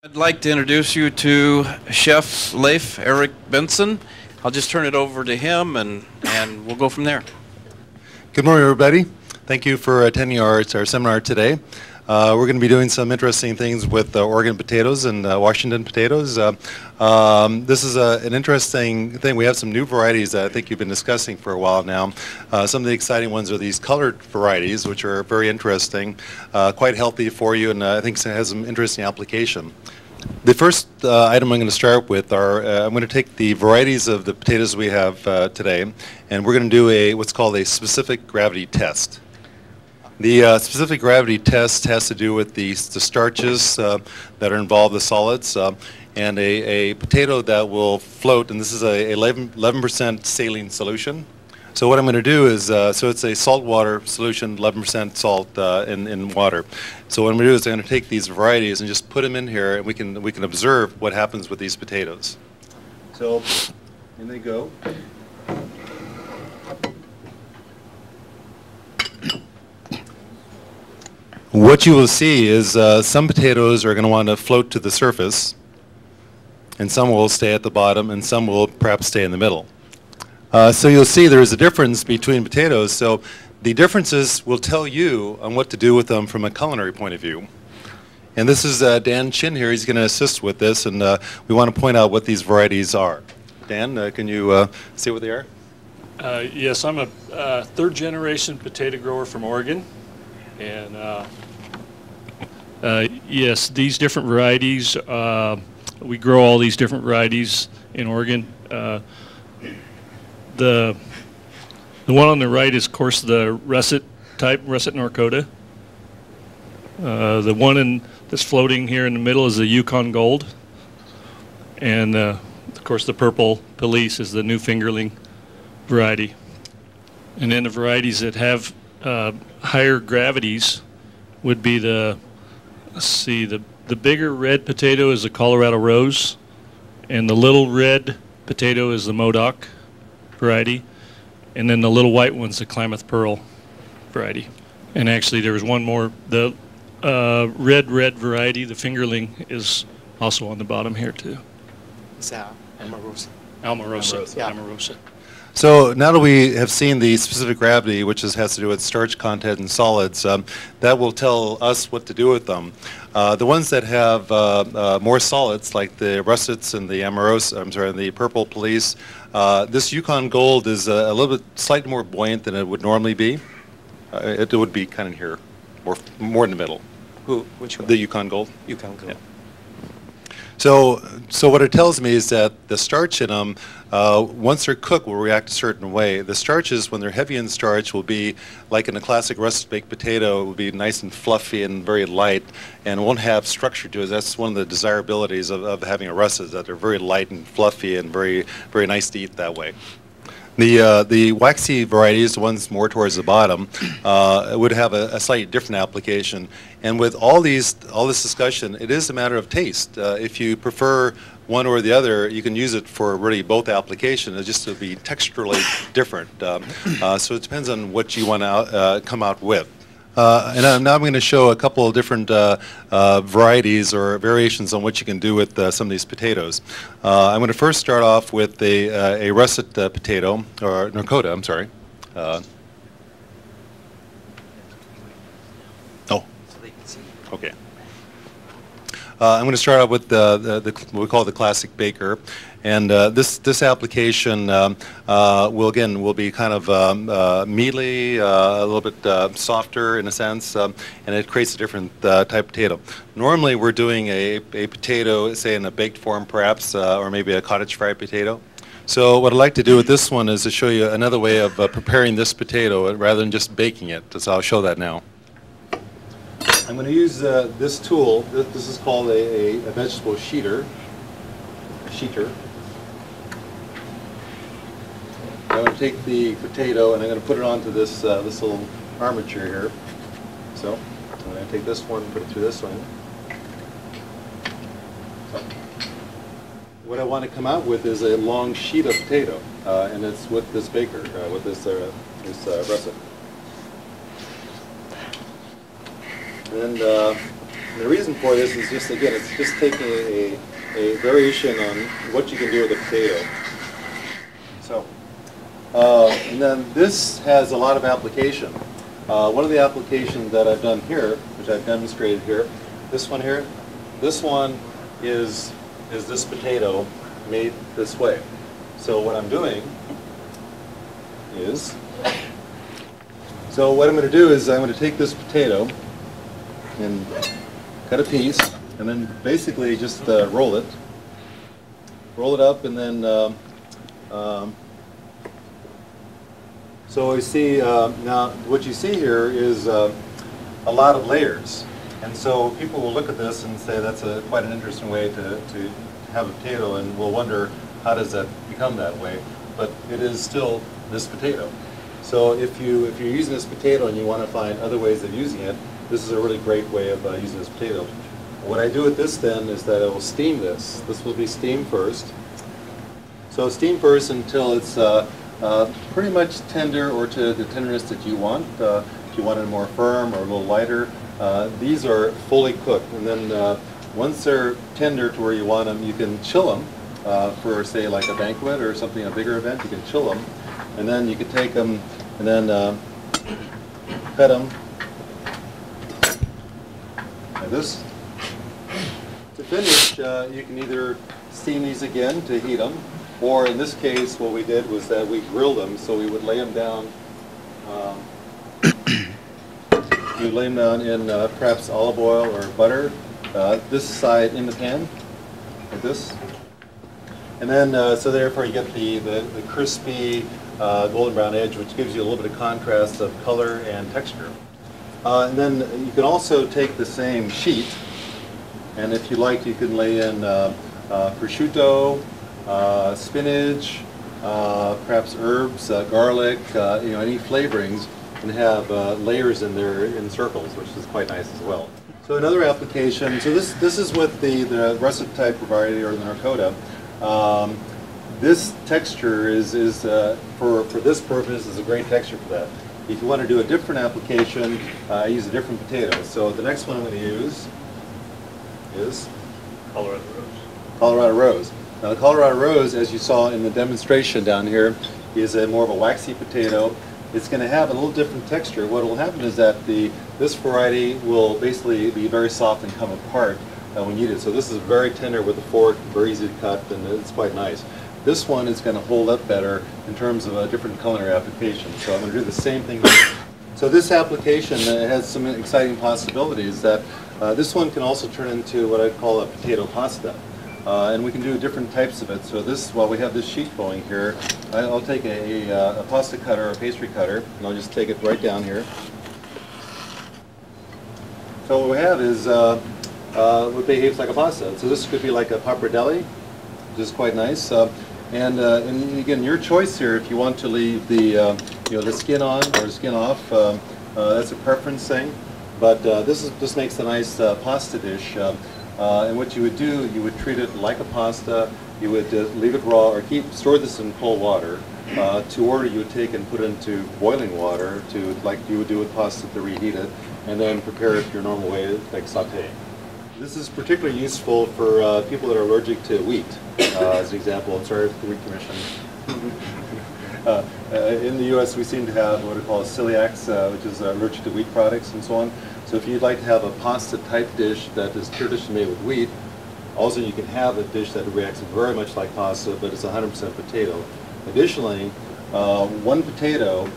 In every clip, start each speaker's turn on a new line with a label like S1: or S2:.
S1: I'd like to introduce you to Chef Leif Eric Benson. I'll just turn it over to him and we'll go from there.
S2: Good morning, everybody. Thank you for attending our seminar today. We're going to be doing some interesting things with Oregon potatoes and Washington potatoes. This is an interesting thing. We have some new varieties that I think you've been discussing for a while now. Some of the exciting ones are these colored varieties, which are very interesting, quite healthy for you, and I think it has some interesting application. The first item I'm going to start with are, I'm going to take the varieties of the potatoes we have today, and we're going to do what's called a specific gravity test. The specific gravity test has to do with the starches that are involved, the solids, and a potato that will float, and this is a 11% saline solution. So what I'm going to do is, so it's a saltwater solution, 11% salt in water. So what I'm going to do is I'm going to take these varieties and just put them in here, and we can observe what happens with these potatoes. So in they go. What you will see is some potatoes are going to want to float to the surface, and some will stay at the bottom, and some will perhaps stay in the middle. So you'll see there is a difference between potatoes. So the differences will tell you on what to do with them from a culinary point of view. And this is Dan Chin here. He's going to assist with this, and we want to point out what these varieties are. Dan, can you say what they are?
S3: Yes, I'm a third-generation potato grower from Oregon. And yes, these different varieties, we grow all these different varieties in Oregon. The one on the right is, of course, the russet type, russet Norcota. The one that's floating here in the middle is the Yukon Gold. And, of course, the purple Police is the new fingerling variety. And then the varieties that have higher gravities would be the bigger red potato is the Colorado Rose, and the little red potato is the Modoc variety, and then the little white one's the Klamath Pearl variety. And actually there was one more, the red variety, the fingerling, is also on the bottom here too.
S4: It's Almarosa.
S3: Almarosa.
S4: Yeah.
S3: Almarosa.
S2: So now that we have seen the specific gravity, which has to do with starch content and solids, that will tell us what to do with them. The ones that have more solids, like the russets and the the purple Police, this Yukon Gold is a little bit slightly more buoyant than it would normally be. It would be kind of here, more in the middle.
S4: Which one?
S2: The Yukon Gold.
S4: Yukon Gold.
S2: Yeah. So what it tells me is that the starch in them, once they're cooked, will react a certain way. The starches, when they're heavy in starch, will be like in a classic russet baked potato. It will be nice and fluffy and very light, and won't have structure to it. That's one of the desirabilities of having a russet, is that they're very light and fluffy and very nice to eat that way. The waxy varieties, the ones more towards the bottom, would have a slightly different application. And with all this discussion, it is a matter of taste. If you prefer one or the other, you can use it for really both applications. It's just to be texturally different. So it depends on what you want to come out with. And now I'm going to show a couple of different varieties or variations on what you can do with some of these potatoes. I'm going to first start off with a russet potato, or Norcota, I'm sorry. Okay. I'm going to start out with what we call the classic baker, and this application will be kind of mealy, a little bit softer in a sense, and it creates a different type of potato. Normally we're doing a potato, say in a baked form perhaps, or maybe a cottage fried potato. So what I'd like to do with this one is to show you another way of preparing this potato rather than just baking it. So I'll show that now. I'm going to use this tool. This is called a vegetable sheeter. I'm going to take the potato and I'm going to put it onto this little armature here. So I'm going to take this one and put it through this one. So, what I want to come out with is a long sheet of potato, and it's with this baker, with this russet. And And the reason for this is just, again, it's just taking a variation on what you can do with a potato. So, and then this has a lot of application. One of the applications that I've done here, which I've demonstrated here, this one is this potato made this way. So what I'm doing is, so what I'm going to do is I'm going to take this potato and cut a piece, and then basically just roll it up, and then so we see now what you see here is a lot of layers, and so people will look at this and say that's quite an interesting way to have a potato, and will wonder how does that become that way, but it is still this potato. So if you're using this potato and you want to find other ways of using it, this is a really great way of using this potato. What I do with this then is that I will steam this. This will be steamed first. So steam first until it's pretty much tender, or to the tenderness that you want. If you want it more firm or a little lighter, these are fully cooked. And then once they're tender to where you want them, you can chill them for, say, like a banquet or something, a bigger event. You can chill them, and then you can take them and then cut them like this. To finish, you can either steam these again to heat them, or in this case, what we did was that we grilled them. So we would lay them down. You lay them down in perhaps olive oil or butter. This side in the pan, like this, and then so therefore you get the crispy golden brown edge, which gives you a little bit of contrast of color and texture. And then you can also take the same sheet, and if you like, you can lay in prosciutto, spinach, perhaps herbs, garlic, any flavorings, and have layers in there in circles, which is quite nice as well. So another application, so this is with the russet type variety, or the Narcoda. This texture is for this purpose is a great texture for that. If you want to do a different application, I use a different potato. So the next one I'm going to use is
S3: Colorado Rose.
S2: Colorado Rose. Now the Colorado Rose, as you saw in the demonstration down here, is more of a waxy potato. It's going to have a little different texture. What will happen is that this variety will basically be very soft and come apart when you eat it. So this is very tender with a fork, very easy to cut, and it's quite nice. This one is going to hold up better in terms of a different culinary application. So I'm going to do the same thing here. So this application has some exciting possibilities. That this one can also turn into what I call a potato pasta. And we can do different types of it. So this, while we have this sheet going here, I'll take a pasta cutter or a pastry cutter, and I'll just take it right down here. So what we have is what behaves like a pasta. So this could be like a pappardelle, which is quite nice. And again, your choice here. If you want to leave the the skin on or the skin off, that's a preference thing. But this makes a nice pasta dish. And what you would do, you would treat it like a pasta. You would leave it raw, or store this in cold water. To order, you would take and put it into boiling water, like you would do with pasta, to reheat it, and then prepare it your normal way, like sauté. This is particularly useful for people that are allergic to wheat. As an example, I'm sorry for the Wheat Commission. In the U.S., we seem to have what we call celiacs, which is allergic to wheat products and so on. So if you'd like to have a pasta-type dish that is traditionally made with wheat, also you can have a dish that reacts very much like pasta, but it's 100% potato. Additionally, one potato,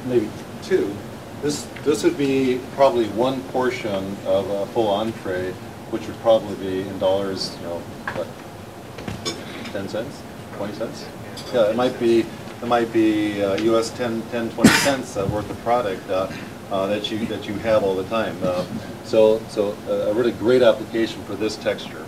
S2: maybe two. This would be probably one portion of a full entree, which would probably be in dollars, what, 10 cents, 20 cents? Yeah, it might be US 10, 20 cents worth of product that you have all the time. So a really great application for this texture.